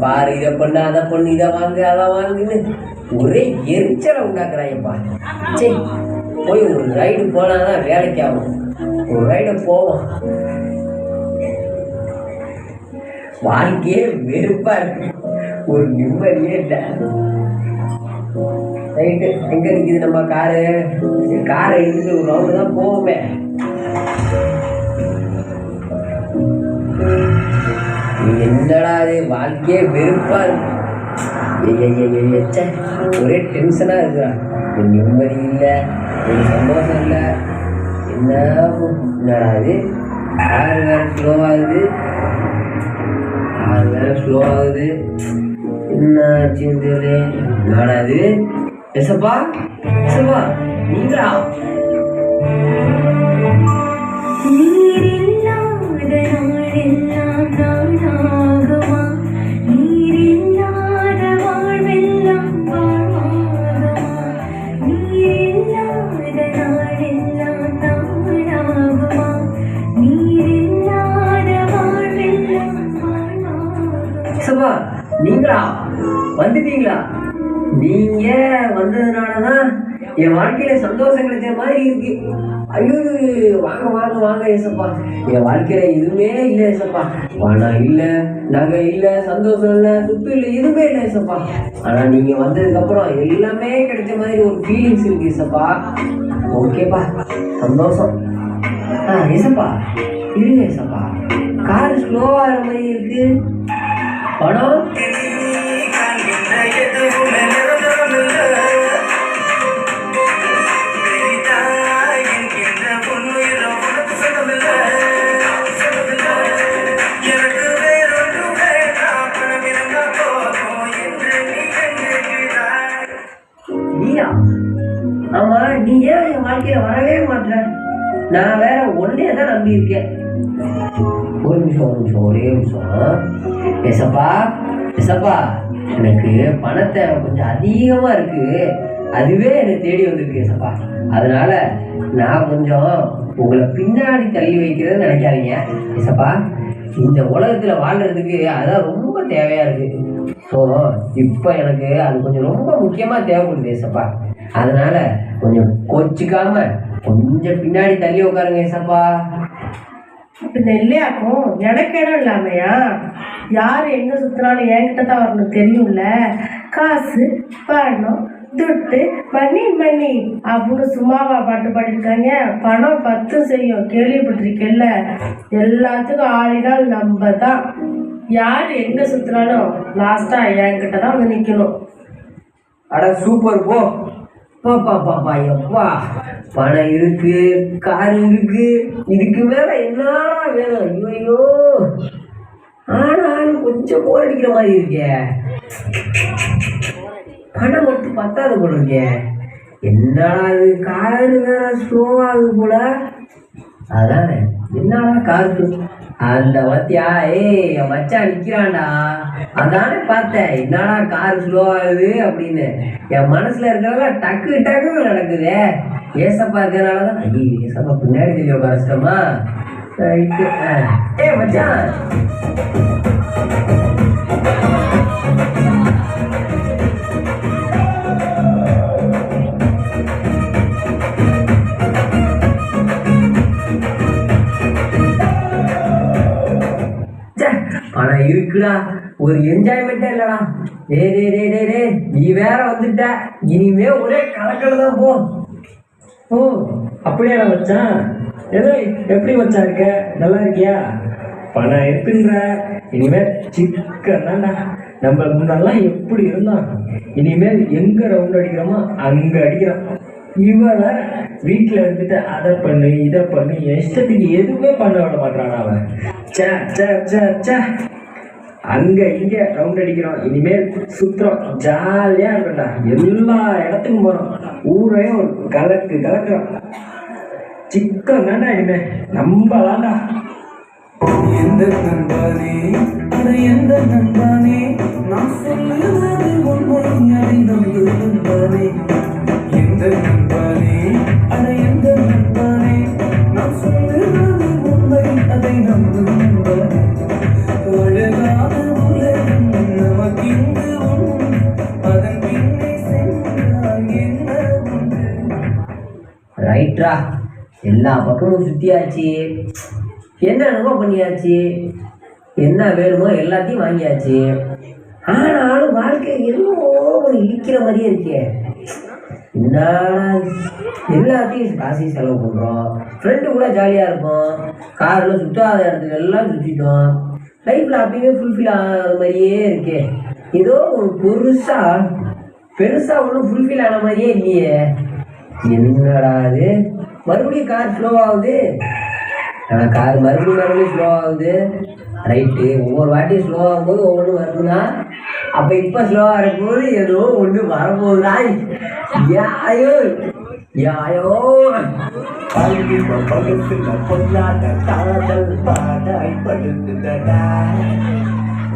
பாரு இதை பண்ணு அதை பண்ணு இதை வாங்கு அதை வாங்குன்னு ஒரே எரிச்சலை உண்டாக்குறாங்கப்பா. சரி போய் ஒரு ரைடு போனாதான் வேலைக்கு ஆகும். ஒரு ரைடு போவோம். வாழ்க்கையே வெறுப்பா இருக்கு, ஒரு நிம்மதியே இல்லை. ரைட்டு எங்க நிற்கிது நம்ம காரை எடுத்துட்டு ஒரு ரவுண்டு தான் போவோமே. என்னடா அது வாழ்க்கையே வெறுப்பா இருக்கு. ஒரே டென்ஷனா இருக்குறா. ஒரு நிம்மதி இல்லை, ஒரு சந்தோஷம் இல்லை. என்னடா இது கார் வேற ஸ்லோவாகுது. என்ன ஆச்சுன்னு தெரியல. என்னடா இது எசப்பா நீங்களா? நீங்களா வந்துட்டீங்களா? நீங்க வந்ததுனாலதான் என் வாழ்க்கையில சந்தோஷம் கிடைச்ச மாதிரி இருக்கு. ஐயோ வாங்க வாங்க வாங்க ஏசப்பா. என் வாழ்க்கையில எதுவுமே இல்லை ஏசப்பா. பணம் இல்லை, நகை இல்லை, சந்தோஷம் இல்லை, துப்பு இல்லை, எதுவுமே இல்லை ஏசப்பா. ஆனா நீங்க வந்ததுக்கு அப்புறம் எல்லாமே கிடைச்ச மாதிரி ஒரு ஃபீலிங்ஸ் இருக்கு ஏசப்பா. ஓகேப்பா, சந்தோஷம். ஏசப்பா இருங்க ஏசப்பா, கார் ஸ்லோவா மாதிரி இருக்கு. பணம் நீயா? ஆமா, நீ ஏன் என் வாழ்க்கையில வரவே மாட்டேற? நான் வேற ஒன்னே தான் நம்பி இருக்கேன். ஒரு நிமிஷம் ஒரே நிமிஷம். ஏசப்பா எனக்கு பணத்தை கொஞ்சம் அதிகமா இருக்கு, அதுவே என்னை தேடி வந்திருக்கு ஏசப்பா. அதனால நான் கொஞ்சம் உங்களை பின்னாடி தள்ளி வைக்கிறத நினைக்காதீங்க ஏசப்பா. இந்த உலகத்துல வாழ்றதுக்கு அதான் ரொம்ப தேவையா இருக்கு. ஸோ இப்போ எனக்கு அது கொஞ்சம் ரொம்ப முக்கியமா தேவைப்படுது ஏசப்பா. அதனால கொஞ்சம் கோச்சிக்காம கொஞ்சம் பின்னாடி தள்ளி உட்காருங்க ஏசப்பா. இல்லையாக்கும் எனக்கு இடம் இல்லாமையா? யார் எங்க சுத்தினாலும் என்கிட்ட தான் வரணும், தெரியும்ல. காசு பணம் துட்டு மணி மணி அப்படின்னு சும்மாவா பாட்டு பாடிருக்காங்க? பணம் 10 செய்யும், கேள்விப்பட்டிருக்கேல்ல. எல்லாத்துக்கும் ஆளினால் நம்ம தான். யார் எங்க சுத்தினாலும் லாஸ்டா என்கிட்ட தான் வந்து நிக்கணும். அட சூப்பர் போ. பாப்பா எப்பா பணம் இருக்கு, கார் இருக்கு, இதுக்கு மேல என்னடா வேணும்? ஐயோ ஆனாலும் கொஞ்சம் போர் அடிக்கிற மாதிரி இருக்கே. பணம் மட்டும் பத்தாது போல இருக்கே. என்னடா இது காரு வேற ஸ்லோவாகுது போல. அதான என்னடா காரு அந்த வாத்தியா? என் மச்சான் நிக்கிறான்டா. அதானே பார்த்தேன் என்னடா கார் ஸ்லோ ஆகுது அப்படின்னு. என் மனசுல இருக்கிறதெல்லாம் டக்கு டக்குன்னு நடக்குது. ஏசப்பா இருக்கிறனாலதான். ஐயோ ஏசப்பா பின்னாடி தெரியும் கஷ்டமா. ரைட்டு. மச்சான் பணம் இருக்குடா, ஒரு என்ஜாய்மெண்டே இல்லடா. டே நீ வேற வந்துட்ட, இனிமே ஒரே கலக்கல தான் போ. ஓ அப்படியா மச்சான்? ஏதோ எப்படி மச்சான் இருக்க? நல்லா இருக்கியா? பணம் இருக்குன்ற இனிமேல் சிக்கன் தான்டா. நம்ம முன்னெல்லாம் எப்படி இருந்தோம், இனிமேல் எங்க ரவுண்ட் அடிக்கிறோமோ அங்க அடிக்கிறோம். இவன் வீட்டில் இருந்துட்டு அதை பண்ணு இதை பண்ணு, இஷ்டத்துக்கு எதுவுமே பண்ண விட மாட்டானா அவன். சே அங்க இங்க ரவுண்ட் அடிக்கிறோம். இனிமேல் சுத்துறோம், ஜாலியா இருக்கா. எல்லா இடத்துக்கும் போறோம், ஊரையும் கலக்குறோம். சிக்கன் தாண்டா இனிமே நம்பலாண்டா. எந்த நண்பானே அது எந்த நண்பானே, நான் சொல்லுவது உண்மை அதை நம்பு நண்பானே. எந்த நண்பானே அது எந்த நண்பானே, நான் சொல்லுவது உண்மை அதை நம்பு நண்பானே. அழகாத உலகம் ரைட்ரா, எல்லா பக்கமும் சுற்றியாச்சு, என்னென்னமோ பண்ணியாச்சு, என்ன வேணுமோ எல்லாத்தையும் வாங்கியாச்சு. ஆனாலும் வாழ்க்கை என்னமோ ஒரு இடிக்கிற மாதிரியே இருக்கே. என்னடா எல்லாத்தையும் காசையும் செலவு பண்ணுறோம், ஃப்ரெண்டு கூட ஜாலியாக இருப்போம், காரில் சுற்றாத இடத்துக்கு எல்லாம் சுற்றிட்டோம், லைஃப்பில் அப்பயுமே ஃபுல்ஃபில் ஆகாத மாதிரியே இருக்கே. ஏதோ ஒரு பெருசாக ஒன்றும் ஃபுல்ஃபில் ஆன மாதிரியே இல்லையே. என்னடா அது, மறுபடியும் கார் ஸ்லோ ஆகுது. ஆனால் கார் மறுபடியும் ஸ்லோ ஆகுது. ரைட்டு, ஒவ்வொரு வாட்டியும் ஸ்லோ ஆகும்போது ஒவ்வொன்றும் வருதுன்னா, அப்போ இப்போ ஸ்லோவாக இருக்கும்போது ஏதோ ஒன்று வரப்போகுதா. யாயோ யாயோ பொல்லாத காதல் பாடாய் படுத்துதடா.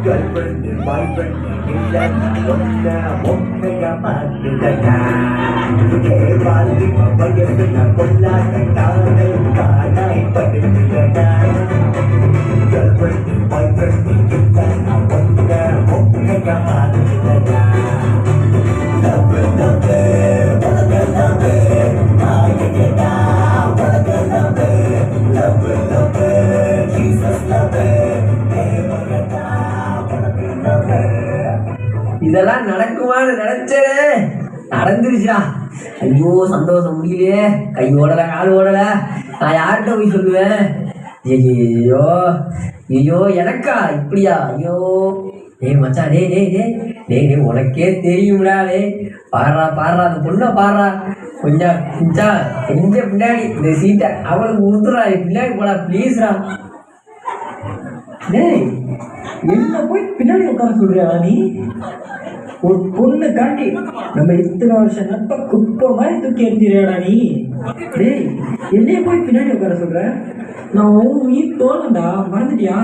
கல்வெண்டு பாய்வெண்டு இல்லை ஒன்ன ஒன்னையா மாற்றுதடா. வாழ்க்கை வயசுல பொல்லாத காதல் பாடாய் படுத்துதடா. கல்வெண்டு பாய்வெண்டு இல்லை ஒன்ன ஒன்னையா மாற்றுதடா. லவ் லவ் உலக லவ் நாயகடா. உலக love love love Jesus love தேவகடா. உலக லவ் இதெல்லாம் நடக்குமான்னு நினைச்சேனே, நடந்துருச்சா. ஐயோ சந்தோஷம் முடியலையே, கை ஓடலை கால் ஓடலை, நான் யார்கிட்ட போய் சொல்லுவேன். ஐயோ ஐயோ எனக்கா இப்படியா. ஐயோ டேய் மச்சான், டே டே டே டே டே உனக்கே தெரியும்டா. டே பாடுறா பாடுறா, அந்த பொண்ணை பாடுறா, கொஞ்சம் பின்னாடி இந்த சீட்டை அவளுக்கு உறுத்துறா, பின்னாடி போடா ப்ளீஸ்ரா. டேய், என்ன போய் பின்னாடி உட்கார சொல்றியா நீ? ஒரு பொண்ணு காட்டி நம்ம இத்தனை வருஷம் நட்பை குப்பை மாதிரி தூக்கி எறிஞ்சிறியாடா நீ? டேய், என்னைய போய் பின்னாடி உட்கார சொல்ற? நான் உன் உயிர் தோணுண்டா, மறந்துட்டியா?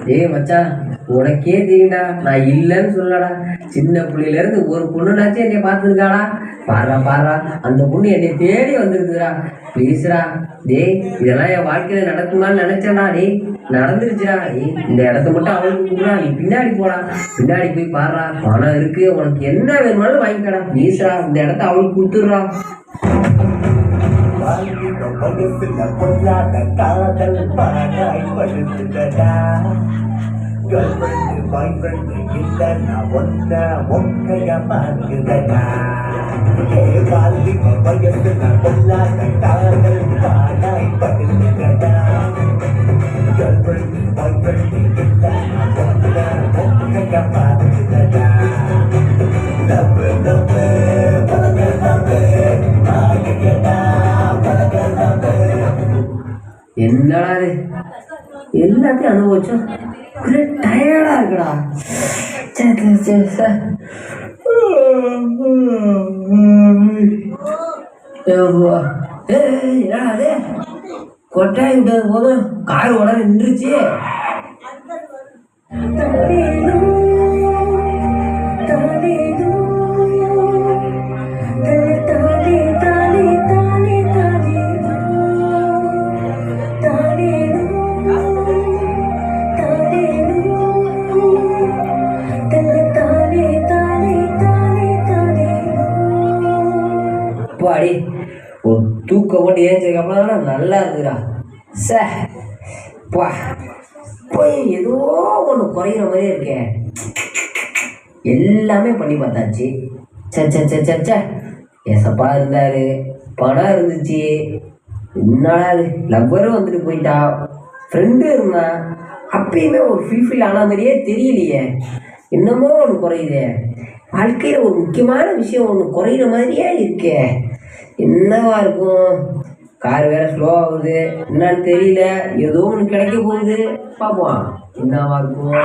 டேய் மச்சான், உனக்கே தெரியும்டா, நான் இல்லைன்னு சொல்லடா. சின்ன பிள்ளையிலேருந்து ஒரு பொண்ணுனாச்சும் என்னை பார்த்துருக்காடா. பாடுறா, அந்த பொண்ணு என்னை தேடி வந்துருக்குறா. ப்ளீஸ்ரா டேய், இதெல்லாம் என் வாழ்க்கையில் நடக்குமான்னு நினச்சேன்டா. டேய் நடந்துருச்சுடா. டேய் இந்த இடத்த மட்டும் அவளுக்கு கொடுக்குறா, நீ பின்னாடி போடா, பின்னாடி போய் பாடுறா, பணம் இருக்கு, உனக்கு என்ன வேணுமாலும் வாங்கிக்கடா. ப்ளீஸ்ரா இந்த இடத்த அவளுக்கு கொடுத்துட்றா. வாழ்க்கை வயசுல பொல்லாத காதல் பாடாய் படுத்துதடா. கல்வெண்டு பாய்வெண்டு இல்லை ஒன்ன ஒன்னையா மாற்றுதடா. வாழ்க்கை வயசுல பொல்லாத காதல் பாடாய் படுத்துதடா. கல்வெண்டு பாய்வெண்டு இல்லை ஒன்ன ஒன்னையா மாற்றுதடா. லவ் லவ் உலக லவ் நாயகடா. என்னடா இது, எல்லாத்தையும் அனுபவிச்சோம், ஒரே டயர்டா இருக்குடா. என்னடா அது, கொட்டாய் விட்டது போதும் கார் உடனே நின்றுச்சு. பாடி ஒரு தூக்கம் போட்டு ஏஞ்சதுக்கப்புறம் தான் நல்லா இருக்குதுடா. பா போய் ஏதோ ஒன்று குறையிற மாதிரியே இருக்கேன். எல்லாமே பண்ணி பார்த்தாச்சு. சே ஏசப்பா இருந்தாரு, பணம் இருந்துச்சு, என்னடா அது லவ்வரும் வந்துட்டு போயிட்டா, ஃப்ரெண்டு இருந்தான், அப்பயுமே ஒரு ஃபுல்ஃபில் ஆன மாதிரியே தெரியலையே. என்னமோ ஒன்று குறையுதே, வாழ்க்கையில் ஒரு முக்கியமான விஷயம் ஒன்று குறையிற மாதிரியே இருக்கே. என்னவா இருக்கும்? கார் வேற ஸ்லோ ஆகுது, என்னன்னு தெரியல, ஏதோ ஒன்று கிடைக்க போகுது, பார்ப்போம் என்னவா இருக்கும்.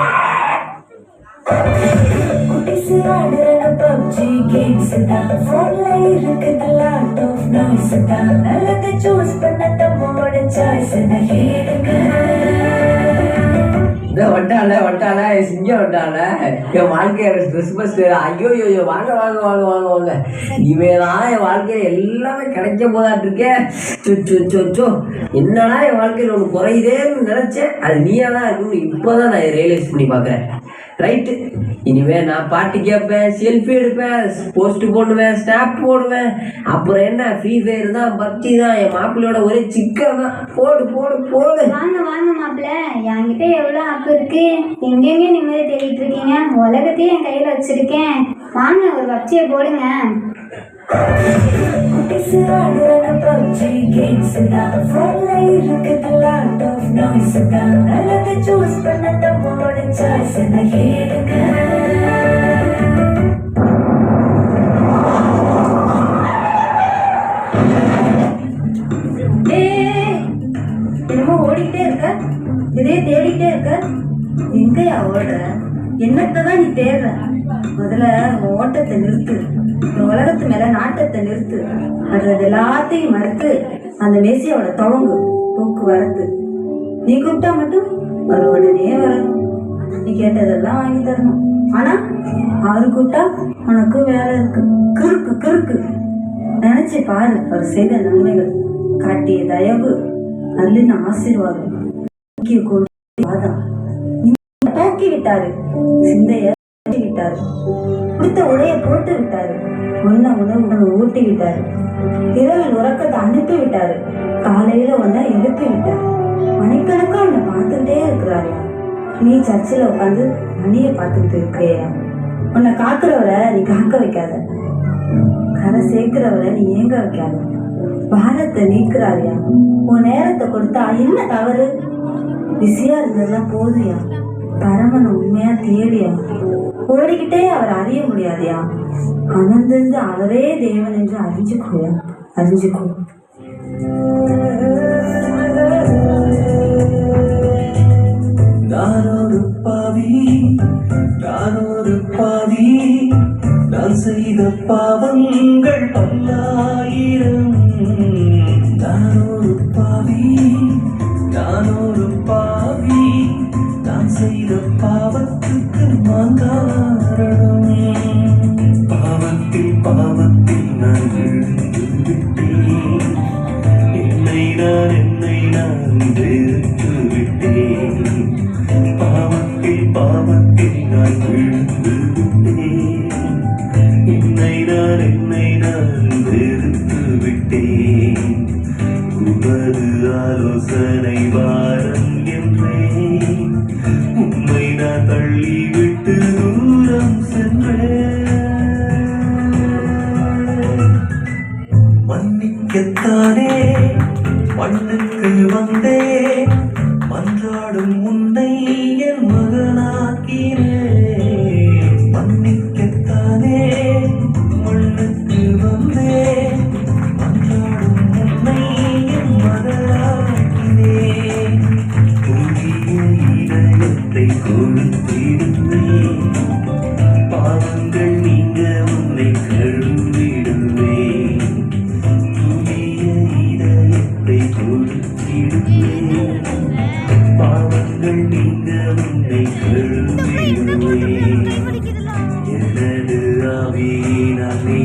வட்டால சிங்கம் வட்டால என் வாழ்க்கையோட கிறிஸ்மஸ். ஐயோ வாங்க வாங்க வாங்க வாங்க வாங்க, இவதான் என் வாழ்க்கையில எல்லாமே கிடைக்க போதாட்டு இருக்கேன். என்னடா என் வாழ்க்கையில் ஒன்று குறையுதேன்னு நினைச்சேன், அது நீயா தான் இருக்குன்னு இப்போதான் நான் ரியலைஸ் பண்ணி பார்க்குறேன். ரைட்டு, இனிமே நான் பாட்டு கேட்பேன், செல்ஃபி எடுப்பேன், போஸ்ட் போடுவேன், ஸ்னாப் போடுவேன். அப்புறம் என்ன, ஃப்ரீ ஃபயர் தான், பப்ஜி தான். என் மாப்பிள்ளையோட ஒரே சிக்கன் தான். போடு போடு போடு. வாங்க வாங்க மாப்பிள்ள, என்கிட்ட எவ்வளோ ஆப்பு இருக்கு. எங்கெங்க நிம்மதி தேடிட்டு இருக்கீங்க? உலகத்தையும் என் கையில் வச்சிருக்கேன். வாங்க ஒரு பப்ஜியை போடுங்க. என்னமோ ஓடிக்கிட்டே இருக்க, இதே தேடிக்கிட்டே இருக்க. எங்கயா ஓடுற? என்னத்தை தான் நீ தேடுற? முதல்ல உன் ஓட்டத்தை நிறுத்து. இந்த உலகத்து மேல நாட்டத்தை நிறுத்து. அது எல்லாத்தையும் மறுத்து அந்த மேசியோட துவங்கு போக்குவரத்து. நீ கூப்பிட்டா மட்டும் அவர் உடனே வரணும். நீ கேட்டதெல்லாம் வாங்கி தரணும். ஆனா அவரு கூப்பிட்டா உனக்கு வேலை இருக்கு. கிறுக்கு கிறுக்கு. நினைச்சு பாரு அவர் செய்த நன்மைகள், காட்டிய தயவு, அருளின் ஆசீர்வாதம், தூக்கி விட்டாரு, சிந்தைய விட்டாரு, கொடுத்த உடைய போட்டு விட்டாரு, உன்ன உணவு ஊட்டி விட்டாரு, இரவில் உறக்கத்தை அனுப்பி விட்டாரு, காலையில உன்னை எழுப்பி விட்டாரு. மணிக்கணக்கா உன்னை பார்த்துக்கிட்டே இருக்கிறாரு. நீ சர்ச்சில் உட்காந்து மணியை பார்த்துக்கிட்டு இருக்கிறியா? உன்னை காக்குறவரை நீ காக்க வைக்காத, கரை சேர்க்கிறவரை நீ ஏங்க வைக்காத. பாரத்தை நீக்கிறாரியா? உன் நேரத்தை கொடுத்தா என்ன தவறு? பிஸியா இருந்ததெல்லாம் போதுயா. பரமனை உண்மையா தேடியா? ஓடிக்கிட்டே அவர் அறிய முடியாதியா? அமர்ந்திருந்து அவரே தேவன் என்று அறிஞ்சுக்கோயா, அறிஞ்சுக்கோ. நானொரு பாவி, நானொரு பாவி, நான் செய்த பாவங்கள் பல்லாயிரம். நானொரு பாவி, நானொரு பாவி, நான் செய்த பாவத்துக்கு நான் காரணம். பாவத்தில் பாவத்தில் நான் விழுந்து விட்டேன். என்னை நான் வெறுத்து விட்டேன். பாவத்தில் பாவத்தில் நான் விழுந்து விட்டேன். என்னை நான் வெறுத்து விட்டேன். உமது ஆலோசனை வாரம் என்றேன். உம்மை நான் தள்ளிவிட்டு தூரம் சென்றேன். மன்னிக்கத்தானே மண்ணுக்கு வந்தேன். மன்றாடும் உன்னை என் மகனாக்கினேன். மன்னிக்கத்தானே மண்ணுக்கு வந்தேன். மன்றாடும் உன்னை என் மகனாக்கினேன். புதிய இதயத்தை கொடுத்திருந்தேன். பாவங்கள் நீங்க உன்னை கழுவிடுவேன். புதிய இதயத்தை கொடுத்திடுவேன். பாவங்கள் நீங்க உன்னை கழுவிடுவேன். எனது ஆவியினாலே